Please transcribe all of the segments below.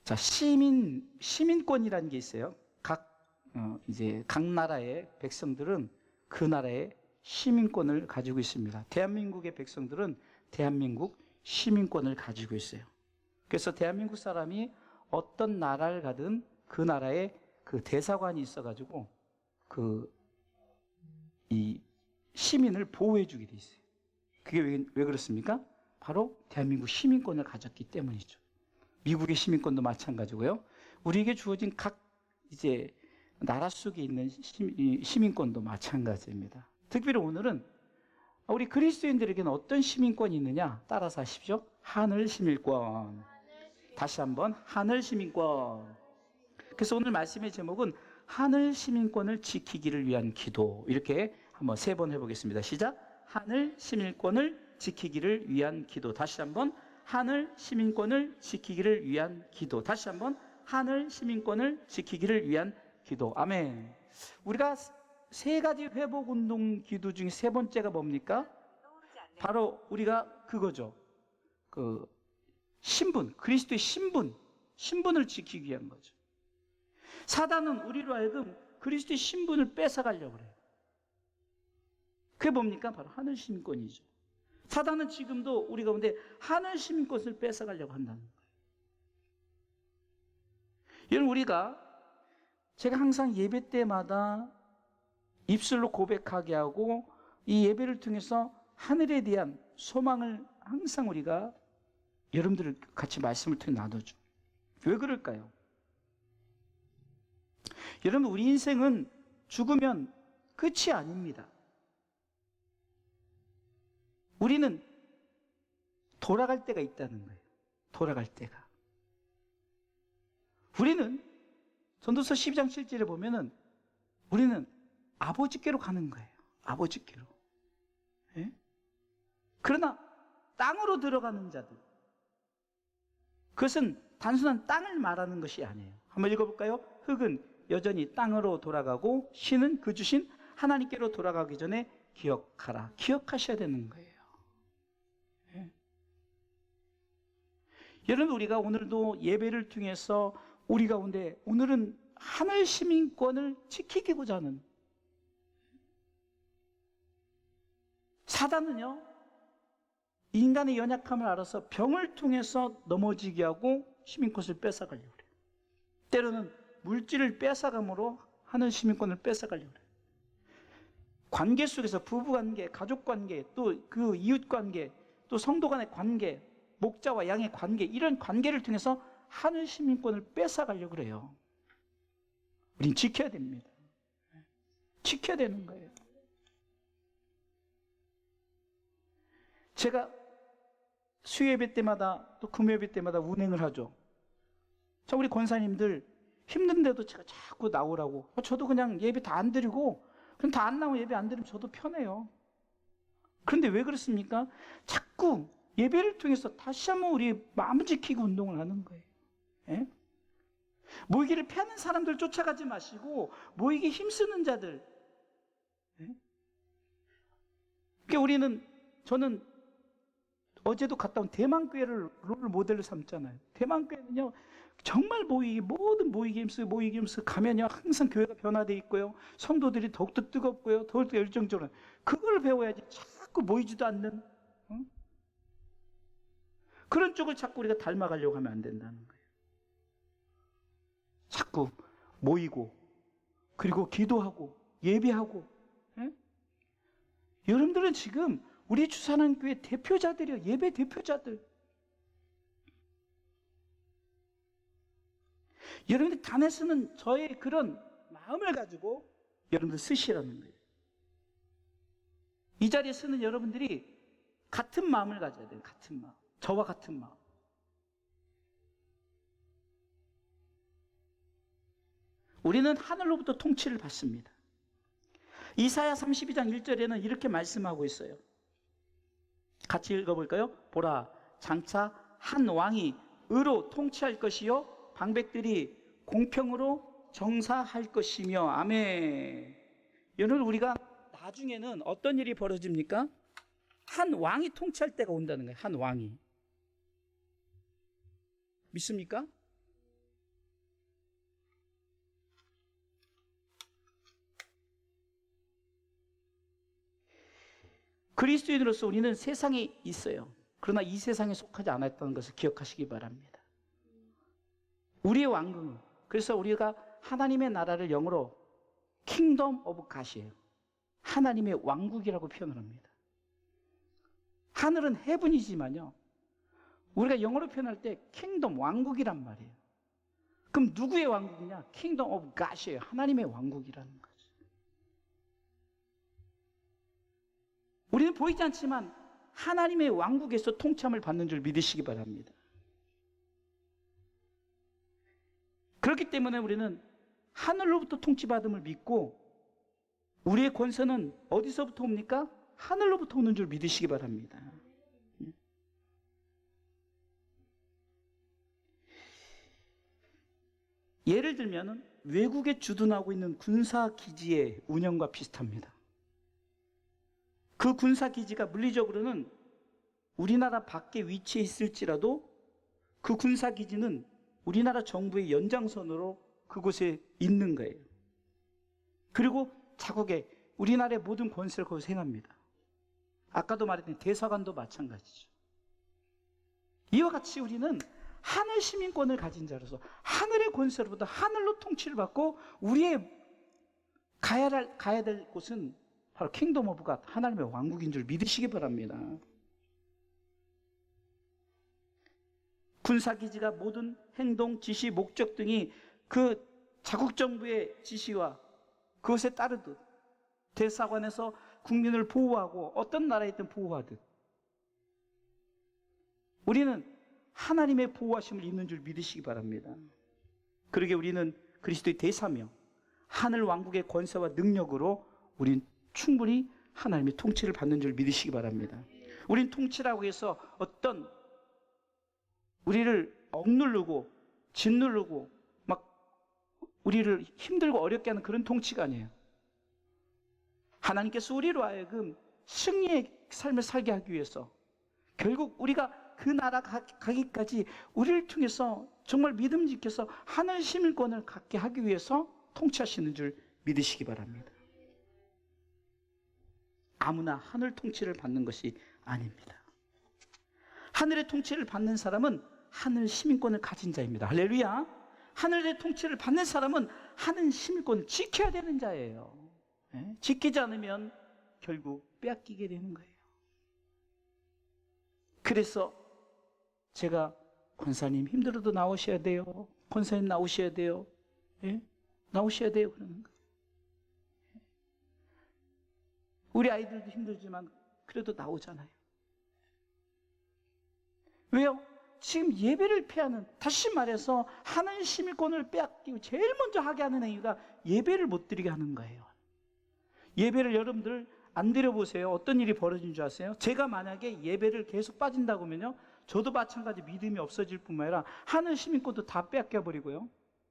자, 시민권이라는 게 있어요. 각 나라의 백성들은 그 나라의 시민권을 가지고 있습니다. 대한민국의 백성들은 대한민국 시민권을 가지고 있어요. 그래서 대한민국 사람이 어떤 나라를 가든 그 나라에 그 대사관이 있어가지고 이 시민을 보호해주게 돼 있어요. 그게 왜 그렇습니까? 바로 대한민국 시민권을 가졌기 때문이죠. 미국의 시민권도 마찬가지고요. 우리에게 주어진 각 나라 속에 있는 시민권도 마찬가지입니다. 특별히 오늘은 우리 그리스도인들에게는 어떤 시민권이 있느냐? 따라서 하십시오. 하늘 시민권. 다시 한번 하늘 시민권. 그래서 오늘 말씀의 제목은 하늘 시민권을 지키기를 위한 기도. 이렇게 한번 3번 해보겠습니다. 시작. 하늘 시민권을 지키기를 위한 기도. 다시 한번 하늘 시민권을 지키기를 위한 기도. 다시 한번 하늘 시민권을 지키기를 위한 기도. 아멘. 우리가 3가지 회복 운동 기도 중에 3번째가 뭡니까? 바로 우리가 그거죠. 신분, 그리스도의 신분을 지키기 위한 거죠. 사단은 우리로 하여금 그리스도의 신분을 뺏어가려고 그래요. 그게 뭡니까? 바로 하늘 시민권이죠. 사단은 지금도 우리 가운데 하늘 시민권을 뺏어가려고 한다는 거예요. 여러분, 제가 항상 예배 때마다 입술로 고백하게 하고 이 예배를 통해서 하늘에 대한 소망을 항상 우리가 여러분들 같이 말씀을 통해 나눠줘. 왜 그럴까요? 여러분, 우리 인생은 죽으면 끝이 아닙니다. 우리는 돌아갈 때가 있다는 거예요. 돌아갈 때가. 우리는 전도서 12장 7절에 보면은 우리는 아버지께로 가는 거예요. 아버지께로. 예? 그러나 땅으로 들어가는 자들, 그것은 단순한 땅을 말하는 것이 아니에요. 한번 읽어볼까요? 흙은 여전히 땅으로 돌아가고 신은 그 주신 하나님께로 돌아가기 전에 기억하라. 기억하셔야 되는 거예요. 예. 여러분, 우리가 오늘도 예배를 통해서 우리 가운데 오늘은 하늘 시민권을 지키고자 하는, 사단은요 인간의 연약함을 알아서 병을 통해서 넘어지게 하고 시민권을 뺏어가려고 그래요. 때로는 물질을 뺏어감으로 하는 시민권을 뺏어가려고 그래요. 관계 속에서 부부관계, 가족관계, 또 그 이웃관계, 또 성도 간의 관계, 목자와 양의 관계, 이런 관계를 통해서 하늘 시민권을 뺏어가려고 그래요. 우린 지켜야 됩니다. 지켜야 되는 거예요. 제가 수요예배 때마다 또 금요예배 때마다 운행을 하죠. 자, 우리 권사님들 힘든데도 제가 자꾸 나오라고. 저도 그냥 예배 다 안 드리고 그럼 다 안 나오면 예배 안 드리면 저도 편해요. 그런데 왜 그렇습니까? 자꾸 예배를 통해서 다시 한번 우리 마음 지키고 운동을 하는 거예요. 예? 모이기를 피하는 사람들 쫓아가지 마시고 모이기 힘쓰는 자들. 예? 그러니까 저는 어제도 갔다 온 대만교회를 롤 모델로 삼잖아요. 대만교회는요 정말 모든 모이기 힘쓰고 가면요 항상 교회가 변화되어 있고요, 성도들이 더욱더 뜨겁고요, 더욱더 열정적으로. 그걸 배워야지 자꾸 모이지도 않는 그런 쪽을 자꾸 우리가 닮아가려고 하면 안 된다는 거예요. 자꾸 모이고 그리고 기도하고 예배하고. 예? 여러분들은 지금 우리 주산한교회 대표자들이요. 예배 대표자들. 여러분들 단에 쓰는 저의 그런 마음을 가지고 여러분들 쓰시라는 거예요. 이 자리에 쓰는 여러분들이 같은 마음을 가져야 돼요. 같은 마음. 저와 같은 마음. 우리는 하늘로부터 통치를 받습니다. 이사야 32장 1절에는 이렇게 말씀하고 있어요. 같이 읽어볼까요? 보라, 장차 한 왕이 의로 통치할 것이요 방백들이 공평으로 정사할 것이며. 아멘. 여러분, 우리가 나중에는 어떤 일이 벌어집니까? 한 왕이 통치할 때가 온다는 거예요. 한 왕이. 믿습니까? 그리스도인으로서 우리는 세상에 있어요. 그러나 이 세상에 속하지 않았다는 것을 기억하시기 바랍니다. 우리의 왕궁, 그래서 우리가 하나님의 나라를 영어로 킹덤 오브 갓이에요. 하나님의 왕국이라고 표현을 합니다. 하늘은 헤븐이지만요, 우리가 영어로 표현할 때 킹덤, 왕국이란 말이에요. 그럼 누구의 왕국이냐? 킹덤 오브 갓이에요. 하나님의 왕국이라는 거죠. 우리는 보이지 않지만 하나님의 왕국에서 통참을 받는 줄 믿으시기 바랍니다. 그렇기 때문에 우리는 하늘로부터 통치받음을 믿고, 우리의 권세는 어디서부터 옵니까? 하늘로부터 오는 줄 믿으시기 바랍니다. 예를 들면 외국에 주둔하고 있는 군사기지의 운영과 비슷합니다. 그 군사기지가 물리적으로는 우리나라 밖에 위치해 있을지라도 그 군사기지는 우리나라 정부의 연장선으로 그곳에 있는 거예요. 그리고 자국에 우리나라의 모든 권세를 거기서 행합니다. 아까도 말했던 대사관도 마찬가지죠. 이와 같이 우리는 하늘 시민권을 가진 자로서 하늘의 권세로부터 하늘로 통치를 받고, 우리의 가야 될 곳은 바로 킹덤 오브 갓, 하나님의 왕국인 줄 믿으시기 바랍니다. 군사기지가 모든 행동, 지시, 목적 등이 그 자국 정부의 지시와 그것에 따르듯 대사관에서 국민을 보호하고 어떤 나라에 있든 보호하듯 우리는 하나님의 보호하심을 입는 줄 믿으시기 바랍니다. 그러게 우리는 그리스도의 대사며 하늘 왕국의 권세와 능력으로 우린 충분히 하나님의 통치를 받는 줄 믿으시기 바랍니다. 우린 통치라고 해서 어떤 우리를 억누르고 짓누르고 막 우리를 힘들고 어렵게 하는 그런 통치가 아니에요. 하나님께서 우리로 하여금 승리의 삶을 살게 하기 위해서, 결국 우리가 그 나라 가기까지 우리를 통해서 정말 믿음 지켜서 하늘 시민권을 갖게 하기 위해서 통치하시는 줄 믿으시기 바랍니다. 아무나 하늘 통치를 받는 것이 아닙니다. 하늘의 통치를 받는 사람은 하늘 시민권을 가진 자입니다. 할렐루야. 하늘의 통치를 받는 사람은 하늘 시민권을 지켜야 되는 자예요. 지키지 않으면 결국 빼앗기게 되는 거예요. 그래서 제가 권사님 힘들어도 나오셔야 돼요. 권사님 나오셔야 돼요. 나오셔야 돼요. 그러는 거예요. 우리 아이들도 힘들지만 그래도 나오잖아요. 왜요? 지금 예배를 피하는, 다시 말해서 하늘 시민권을 빼앗기고 제일 먼저 하게 하는 행위가 예배를 못 드리게 하는 거예요. 예배를 여러분들 안 드려보세요. 어떤 일이 벌어진 줄 아세요? 제가 만약에 예배를 계속 빠진다고 하면요, 저도 마찬가지 믿음이 없어질 뿐만 아니라 하늘 시민권도 다 빼앗겨 버리고요,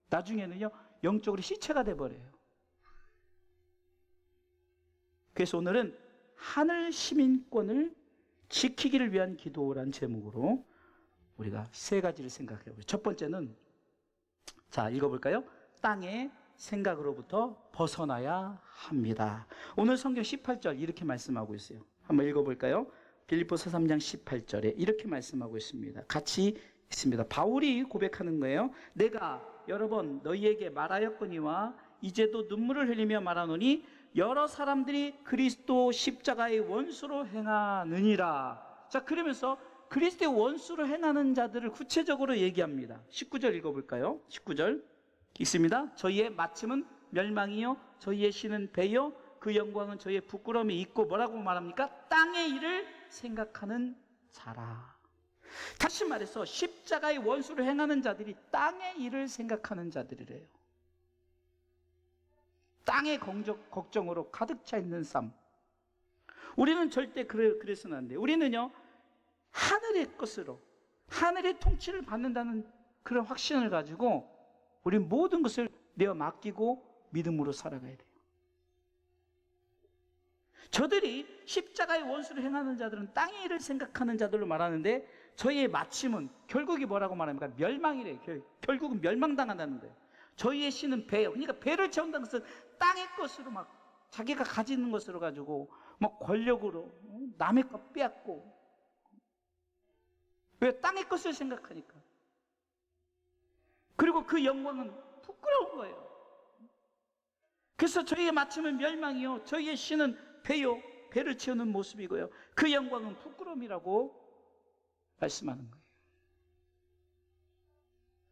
나중에는요 영적으로 시체가 돼버려요. 그래서 오늘은 하늘 시민권을 지키기를 위한 기도라는 제목으로 우리가 세 가지를 생각해 보죠. 첫 번째는, 자, 읽어볼까요? 땅의 생각으로부터 벗어나야 합니다. 오늘 성경 18절 이렇게 말씀하고 있어요. 한번 읽어볼까요? 빌립보서 3장 18절에 이렇게 말씀하고 있습니다. 같이 있습니다. 바울이 고백하는 거예요. 내가 여러 번 너희에게 말하였거니와 이제도 눈물을 흘리며 말하노니 여러 사람들이 그리스도 십자가의 원수로 행하느니라. 자, 그러면서 그리스도의 원수로 행하는 자들을 구체적으로 얘기합니다. 19절 읽어볼까요? 19절 있습니다. 저희의 마침은 멸망이요 저희의 신은 배요 그 영광은 저희의 부끄러움이 있고, 뭐라고 말합니까? 땅의 일을 생각하는 자라. 다시 말해서 십자가의 원수를 행하는 자들이 땅의 일을 생각하는 자들이래요. 땅의 걱정으로 가득 차 있는 삶. 우리는 절대 그래서는 안 돼요. 우리는요 하늘의 것으로, 하늘의 통치를 받는다는 그런 확신을 가지고 우리 모든 것을 내어 맡기고 믿음으로 살아가야 돼요. 저들이 십자가의 원수를 행하는 자들은 땅의 일을 생각하는 자들로 말하는데, 저희의 마침은 결국이 뭐라고 말합니까? 멸망이래요. 결국은 멸망당한다는 거예요. 저희의 신은 배예요. 그러니까 배를 채운다는 것은 땅의 것으로 막 자기가 가지는 것으로 가지고 뭐 권력으로 남의 것 빼앗고. 왜? 땅의 것을 생각하니까. 그리고 그 영광은 부끄러운 거예요. 그래서 저희의 마침은 멸망이요, 저희의 신은 배요, 배를 채우는 모습이고요, 그 영광은 부끄러움이라고 말씀하는 거예요.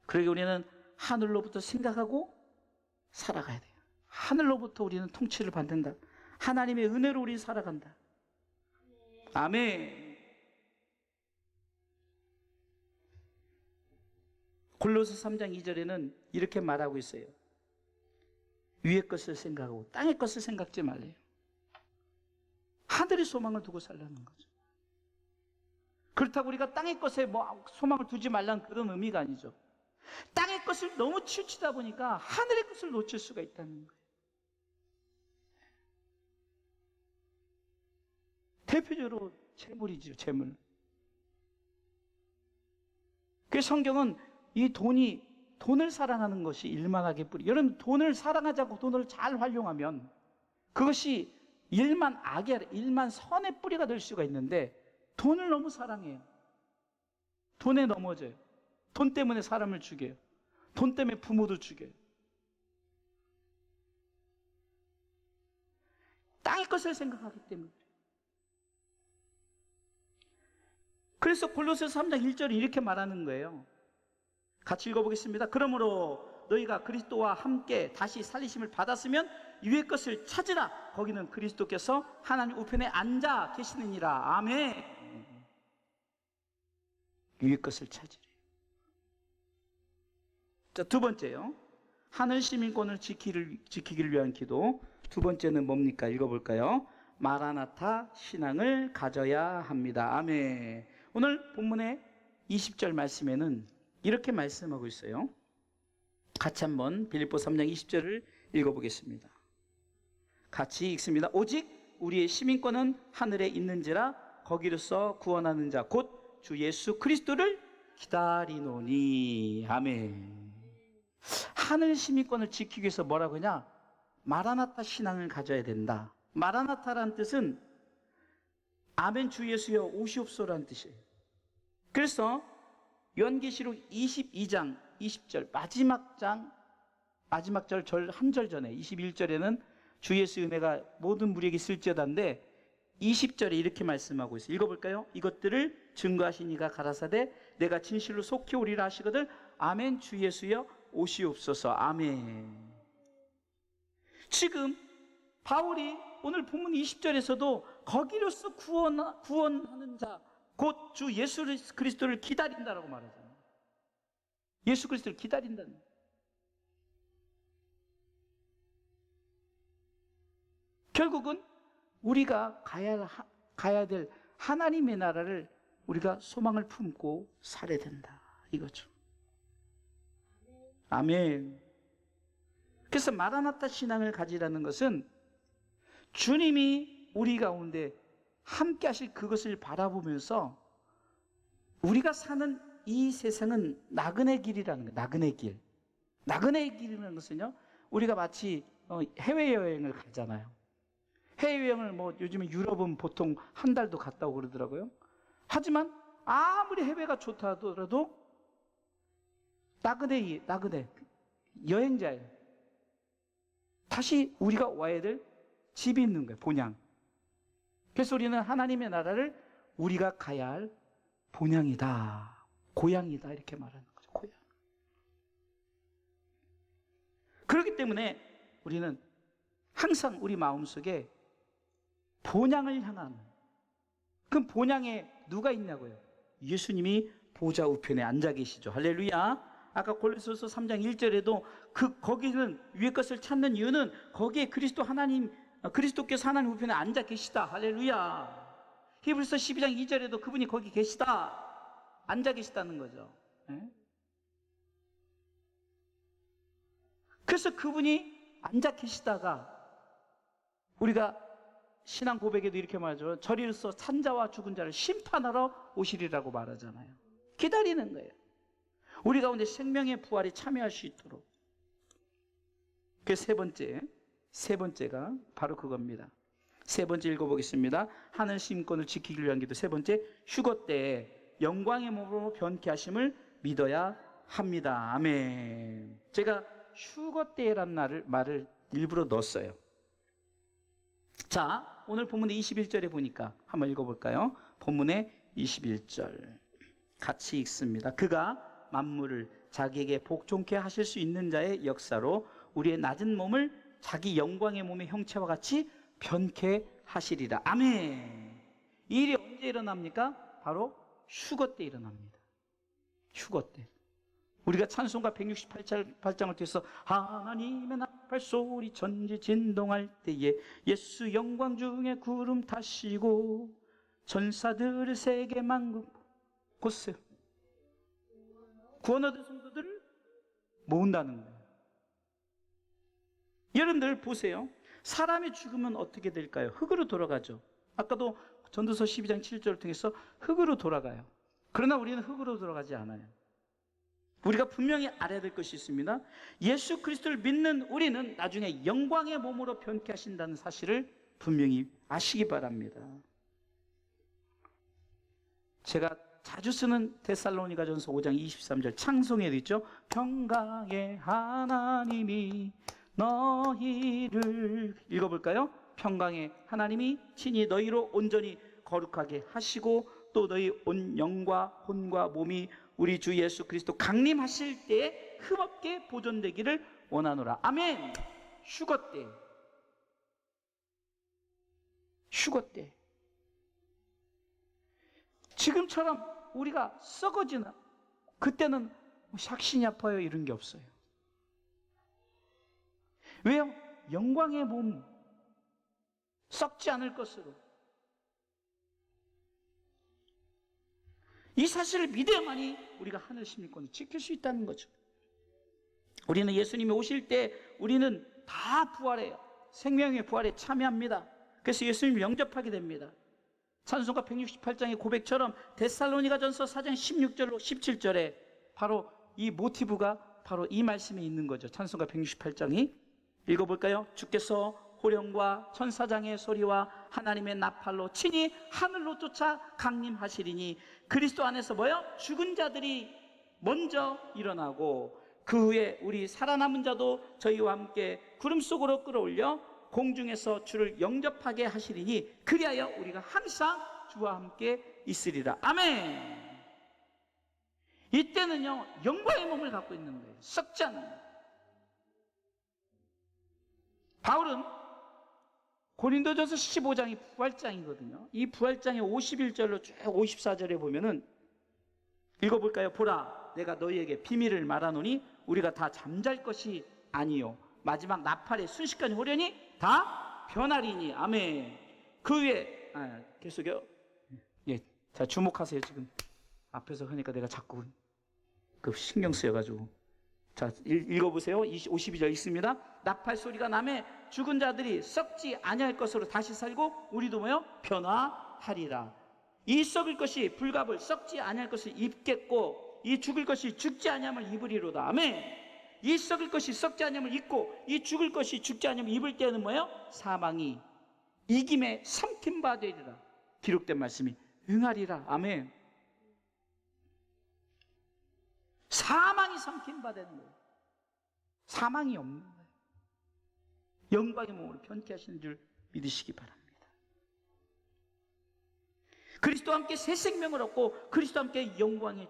그러기 우리는 하늘로부터 생각하고 살아가야 돼요. 하늘로부터 우리는 통치를 받는다. 하나님의 은혜로 우리 살아간다. 아멘. 골로새 3장 2절에는 이렇게 말하고 있어요. 위의 것을 생각하고 땅의 것을 생각지 말래요. 하늘의 소망을 두고 살라는 거죠. 그렇다고 우리가 땅의 것에 뭐 소망을 두지 말라는 그런 의미가 아니죠. 땅의 것을 너무 치우치다 보니까 하늘의 것을 놓칠 수가 있다는 거예요. 대표적으로 재물이죠, 재물. 그 성경은 이 돈을 사랑하는 것이 일만하게 뿌리. 여러분, 돈을 사랑하지 않고 돈을 잘 활용하면 그것이 일만 악이 아니라 일만 선의 뿌리가 될 수가 있는데, 돈을 너무 사랑해요. 돈에 넘어져요. 돈 때문에 사람을 죽여요. 돈 때문에 부모도 죽여요. 땅의 것을 생각하기 때문에. 그래서 골로새서 3장 1절이 이렇게 말하는 거예요. 같이 읽어보겠습니다. 그러므로 너희가 그리스도와 함께 다시 살리심을 받았으면 위의 것을 찾으라. 거기는 그리스도께서 하나님 우편에 앉아 계시느니라. 아멘. 위의 것을 찾으래. 자, 두 번째요. 하늘 시민권을 지키기를 위한 기도. 두 번째는 뭡니까? 읽어볼까요? 마라나타 신앙을 가져야 합니다. 아멘. 오늘 본문의 20절 말씀에는 이렇게 말씀하고 있어요. 같이 한번 빌립보 3장 20절을 읽어보겠습니다. 같이 읽습니다. 오직 우리의 시민권은 하늘에 있는지라 거기로서 구원하는 자 곧 주 예수 그리스도를 기다리노니. 아멘. 하늘 시민권을 지키기 위해서 뭐라고 하냐? 마라나타 신앙을 가져야 된다. 마라나타라는 뜻은 아멘 주 예수여 오시옵소라는 뜻이에요. 그래서 요한계시록 22장 20절 마지막 절 한 절 전에 21절에는 주 예수의 은혜가 모든 무리에게 있을지어다인데 20절에 이렇게 말씀하고 있어요. 읽어볼까요? 이것들을 증거하신 이가 가라사대 내가 진실로 속히 오리라 하시거든. 아멘 주 예수여 오시옵소서. 아멘. 지금 바울이 오늘 본문 20절에서도 거기로서 구원하는 자 곧 주 예수 그리스도를 기다린다라고 말하잖아요. 예수 그리스도를 기다린다는. 결국은 우리가 가야 될 하나님의 나라를 우리가 소망을 품고 살아야 된다 이거죠. 아멘. 그래서 마라나타 신앙을 가지라는 것은 주님이 우리 가운데 함께 하실 그것을 바라보면서 우리가 사는 이 세상은 나그네 길이라는 거예요. 나그네 길. 나그네 길이라는 것은요, 우리가 마치 해외여행을 가잖아요. 해외여행을 뭐 요즘에 유럽은 보통 한 달도 갔다 오고 그러더라고요. 하지만 아무리 해외가 좋다 하더라도 나그네 여행자예요. 다시 우리가 와야 될 집이 있는 거예요. 본향. 그래서 우리는 하나님의 나라를 우리가 가야 할 본향이다, 고향이다 이렇게 말하는 거죠. 고향. 그렇기 때문에 우리는 항상 우리 마음속에 본향을 향한, 그 본향에 누가 있냐고요? 예수님이 보좌 우편에 앉아 계시죠. 할렐루야. 아까 골로새서 3장 1절에도 거기는 위의 것을 찾는 이유는 거기에 그리스도께서 하나님 우편에 앉아 계시다. 할렐루야. 히브리서 12장 2절에도 그분이 거기 계시다. 앉아 계시다는 거죠. 네? 그래서 그분이 앉아 계시다가 우리가 신앙 고백에도 이렇게 말하죠. 저리로서 산자와 죽은 자를 심판하러 오시리라고 말하잖아요. 기다리는 거예요. 우리 가운데 생명의 부활에 참여할 수 있도록. 그 세 번째가 바로 그겁니다. 세 번째 읽어보겠습니다. 하늘 시민권을 지키기 위한 기도. 세 번째, 휴거 때에 영광의 몸으로 변케 하심을 믿어야 합니다. 아멘. 제가 휴거 때라는 말을 일부러 넣었어요. 자, 오늘 본문의 21절에 보니까 한번 읽어볼까요? 본문의 21절 같이 읽습니다. 그가 만물을 자기에게 복종케 하실 수 있는 자의 역사로 우리의 낮은 몸을 자기 영광의 몸의 형체와 같이 변케 하시리라. 아멘. 이 일이 언제 일어납니까? 바로 휴거 때 일어납니다. 휴거 때. 우리가 찬송가 168장을 통해서 하나님의 나팔 소리 천지 진동할 때에 예수 영광 중에 구름 타시고 전사들을 세계 만국 곳에 구원 얻은 성도들을 모은다는 거예요. 여러분들 보세요. 사람이 죽으면 어떻게 될까요? 흙으로 돌아가죠. 아까도 전도서 12장 7절을 통해서 흙으로 돌아가요. 그러나 우리는 흙으로 돌아가지 않아요. 우리가 분명히 알아야 될 것이 있습니다. 예수 그리스도를 믿는 우리는 나중에 영광의 몸으로 변케 하신다는 사실을 분명히 아시기 바랍니다. 제가 자주 쓰는 데살로니가전서 5장 23절 창송에도 있죠. 평강의 하나님이 너희를 읽어볼까요? 평강의 하나님이 친히 너희로 온전히 거룩하게 하시고 또 너희 온 영과 혼과 몸이 우리 주 예수 그리스도 강림하실 때에 흠없게 보존되기를 원하노라. 아멘. 휴거 때. 휴거 때. 지금처럼 우리가 썩어지나 그때는 샥신이 아파요 이런 게 없어요. 왜요? 영광의 몸 썩지 않을 것으로 이 사실을 믿어야만이 우리가 하늘 시민권을 지킬 수 있다는 거죠. 우리는 예수님이 오실 때 우리는 다 부활해요. 생명의 부활에 참여합니다. 그래서 예수님을 영접하게 됩니다. 찬송가 168장의 고백처럼 데살로니가전서 4장 16절로 17절에 바로 이 모티브가 바로 이 말씀에 있는 거죠. 찬송가 168장이 읽어볼까요? 주께서 호령과 천사장의 소리와 하나님의 나팔로 친히 하늘로 쫓아 강림하시리니 그리스도 안에서 뭐요? 죽은 자들이 먼저 일어나고 그 후에 우리 살아남은 자도 저희와 함께 구름 속으로 끌어올려 공중에서 주를 영접하게 하시리니 그리하여 우리가 항상 주와 함께 있으리라. 아멘. 이때는요 영광의 몸을 갖고 있는 거예요. 썩지 않는 거예요. 바울은 고린도전서 15장이 부활장이거든요. 이 부활장의 51절로 쭉 54절에 보면은 읽어볼까요? 보라, 내가 너희에게 비밀을 말하노니 우리가 다 잠잘 것이 아니요 마지막 나팔의 순식간에 오려니 다 변하리니. 아멘. 그 후에 계속요. 예, 자 주목하세요. 지금 앞에서 하니까 내가 자꾸 그 신경 쓰여가지고. 자, 읽어보세요. 52절 있습니다. 나팔 소리가 나매 죽은 자들이 썩지 아니할 것으로 다시 살고 우리도 뭐요? 변화하리라. 이 썩을 것이 불갑을 썩지 아니할 것을 입겠고 이 죽을 것이 죽지 아니함을 입으리로다. 아멘. 이 썩을 것이 썩지 아니함을 입고 이 죽을 것이 죽지 아니함을 입을 때는 뭐예요? 사망이 이김에 삼킨 바 되리라. 기록된 말씀이 응하리라. 아멘. 사망이 삼킨 바 되는 거예요. 사망이 없는 거예요. 영광의 몸으로 변케 하시는 줄 믿으시기 바랍니다. 그리스도와 함께 새 생명을 얻고 그리스도와 함께 영광의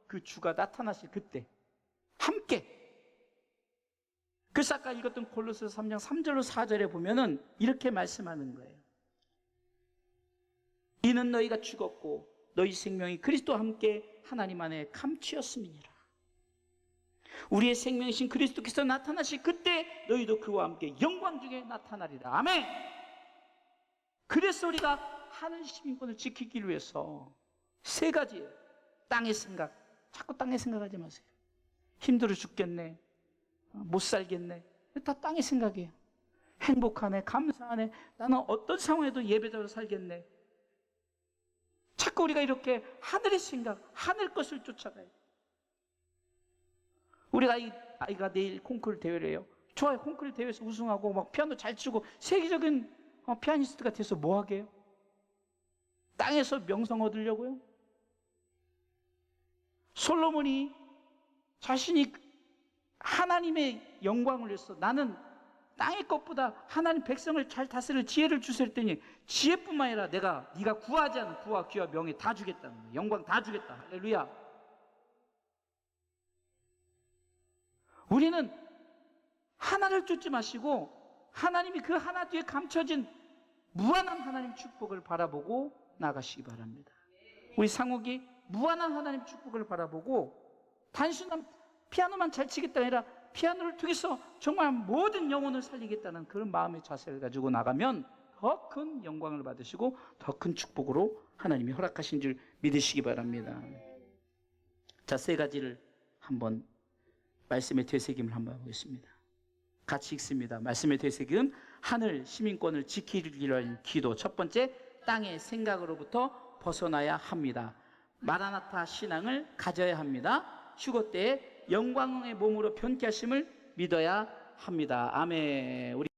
그 주가 나타나실 그때 함께. 그래서 아까 읽었던 골로새서 3장 3절로 4절에 보면은 이렇게 말씀하는 거예요. 이는 너희가 죽었고 너희 생명이 그리스도와 함께 하나님 안에 감추었음이니라. 우리의 생명이신 그리스도께서 나타나실 그때 너희도 그와 함께 영광 중에 나타나리라. 아멘. 그래서 우리가 하늘 시민권을 지키기 위해서 세 가지예요. 땅의 생각, 자꾸 땅의 생각하지 마세요. 힘들어 죽겠네, 못 살겠네, 다 땅의 생각이에요. 행복하네, 감사하네, 나는 어떤 상황에도 예배자로 살겠네. 자꾸 우리가 이렇게 하늘의 생각, 하늘 것을 쫓아가요. 우리 아이가 내일 콩쿠르 대회를 해요. 좋아요. 콩쿠르 대회에서 우승하고 막 피아노 잘 치고 세계적인 피아니스트가 돼서 뭐 하게요? 땅에서 명성 얻으려고요? 솔로몬이 자신이 하나님의 영광을 위해서 나는 땅의 것보다 하나님 백성을 잘 다스릴 지혜를 주세요 했더니 지혜뿐만 아니라 네가 구하지 않은 부와 귀와 명예 다 주겠다는 거예요. 영광 다 주겠다. 할렐루야. 우리는 하나를 쫓지 마시고 하나님이 그 하나 뒤에 감춰진 무한한 하나님 축복을 바라보고 나가시기 바랍니다. 우리 상욱이 무한한 하나님 축복을 바라보고 단순한 피아노만 잘 치겠다 아니라 피아노를 통해서 정말 모든 영혼을 살리겠다는 그런 마음의 자세를 가지고 나가면 더 큰 영광을 받으시고 더 큰 축복으로 하나님이 허락하신 줄 믿으시기 바랍니다. 자, 3가지를 한번 말씀의 되새김을 한번 보겠습니다. 같이 읽습니다. 말씀의 되새김, 하늘 시민권을 지키기 위한 기도. 첫 번째, 땅의 생각으로부터 벗어나야 합니다. 마라나타 신앙을 가져야 합니다. 휴거 때에 영광의 몸으로 변케 하심을 믿어야 합니다. 아멘. 우리